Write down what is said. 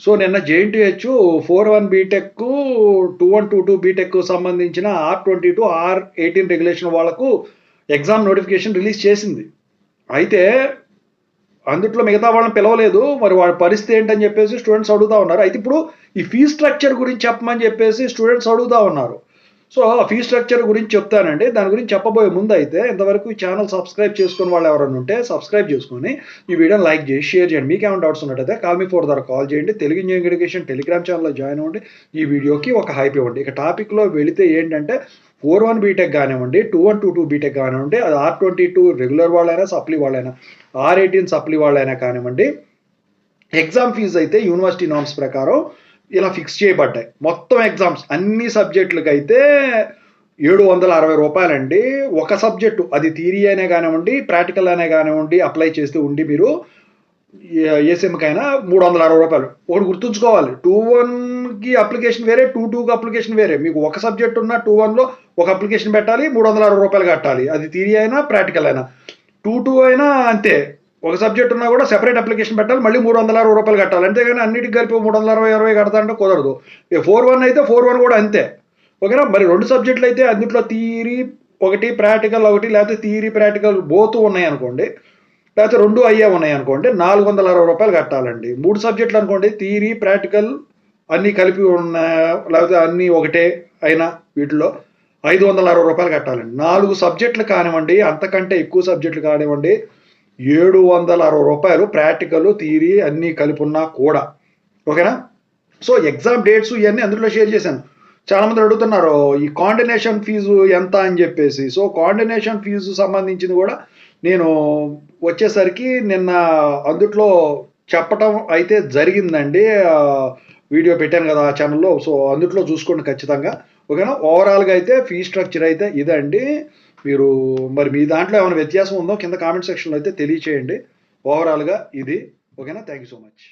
So నిన్న JNTH 4-1 BTech 2122 BTech సంబంధించిన R22 R18 regulation వాళ్ళకు ఎగ్జామ్ నోటిఫికేషన్ రిలీజ్ చేసింది. అయితే అందుట్లో మిగతా వాళ్ళని పిలవలేదు. మరి వాళ్ళ పరిస్థితి ఏంటని చెప్పేసి స్టూడెంట్స్ అడుగుతా ఉన్నారు. అయితే ఇప్పుడు ఈ ఫీ స్ట్రక్చర్ గురించి చెప్పమని చెప్పేసి స్టూడెంట్స్ అడుగుతా ఉన్నారు. సో ఆ ఫీ స్ట్రక్చర్ గురించి చెప్తానండి. దాని గురించి చెప్పబోయే ముందు అయితే ఇంతవరకు ఈ ఛానల్ సబ్స్క్రైబ్ చేసుకుని వాళ్ళు ఎవరైనా ఉంటే సబ్స్క్రైబ్ చేసుకొని ఈ వీడియోని లైక్ చేసి షేర్ చేయండి. మీకేమైనా డౌట్స్ ఉన్నట్టయితే కాల్ మీ ఫోర్ ద్వారా కాల్ చేయండి. తెలుగు ఇంజనీరింగ్ ఎడ్యుకేషన్ టెలిగ్రామ్ ఛానల్లో జాయిన్ అవ్వండి. ఈ వీడియోకి ఒక హైప్ ఇవ్వండి. ఇక టాపిక్లో వెళితే ఏంటంటే 4-1 బీటెక్ కానివ్వండి, 2122 బీటెక్ కానివ్వండి, అది R22 రెగ్యులర్ వాళ్ళైనా సప్లీ వాళ్ళైనా, R18 సప్లీ వాళ్ళైనా కానివ్వండి, ఎగ్జామ్ ఫీజు అయితే యూనివర్సిటీ నామ్స్ ప్రకారం ఇలా ఫిక్స్ చేయబడ్డాయి. మొత్తం ఎగ్జామ్స్ అన్ని సబ్జెక్టులకి అయితే 760 రూపాయలండి. ఒక సబ్జెక్టు అది థియరీ అయినా కానివ్వండి, ప్రాక్టికల్ అయినా కానివ్వండి, అప్లై చేస్తే ఉండి మీరు ఏ సెమ్కైనా 360 రూపాయలు. ఒకటి గుర్తుంచుకోవాలి, 21కి అప్లికేషన్ వేరే, 22కి అప్లికేషన్ వేరే. మీకు ఒక సబ్జెక్ట్ ఉన్న 21లో ఒక అప్లికేషన్ పెట్టాలి, 360 రూపాయలు కట్టాలి. అది థియరీ అయినా ప్రాక్టికల్ అయినా. 22 అయినా అంతే, ఒక సబ్జెక్ట్ ఉన్నా కూడా సెపరేట్ అప్లికేషన్ పెట్టాలి, మళ్ళీ 360 రూపాయలు కట్టాలి. అంతేగాని అన్నిటికి కలిపి 360 కడతా అంటే కుదరదు. 4-1 అయితే 4-1 కూడా అంతే. ఓకేనా. మరి 2 సబ్జెక్టులు అయితే అందుట్లో థియరీ ఒకటి, ప్రాక్టికల్ ఒకటి, లేకపోతే థియరీ ప్రాక్టికల్ బోత్ ఉన్నాయి అనుకోండి, లేకపోతే 2 అయ్యే ఉన్నాయి అనుకోండి, 460 రూపాయలు కట్టాలండి. 3 సబ్జెక్టులు అనుకోండి, థియరీ ప్రాక్టికల్ అన్నీ కలిపి ఉన్న, లేకపోతే అన్నీ ఒకటే అయినా వీటిలో 560 రూపాయలు కట్టాలండి. 4 సబ్జెక్టులు కానివ్వండి, అంతకంటే ఎక్కువ సబ్జెక్టులు కానివ్వండి, 760 రూపాయలు ప్రాక్టికల్ థియరీ అన్నీ కలిపి ఉన్నా కూడా. ఓకేనా. సో ఎగ్జామ్ డేట్స్ ఇవన్నీ అందులో షేర్ చేశాను. చాలామంది అడుగుతున్నారు ఈ కాండినేషన్ ఫీజు ఎంత అని చెప్పేసి. సో కాండినేషన్ ఫీజు సంబంధించింది కూడా నేను వచ్చేసరికి నిన్న అందుట్లో చెప్పటం అయితే జరిగిందండి. వీడియో పెట్టాను కదా ఆ ఛానల్లో. సో అందుట్లో చూసుకోండి ఖచ్చితంగా. ఓకేనా. ఓవరాల్గా అయితే ఫీ స్ట్రక్చర్ అయితే ఇదండి. మీరు మరి మీ దాంట్లో ఏమైనా వ్యత్యాసం ఉందో కింద కామెంట్ సెక్షన్లో అయితే తెలియచేయండి. ఓవరాల్గా ఇది. ఓకేనా. Thank you so much.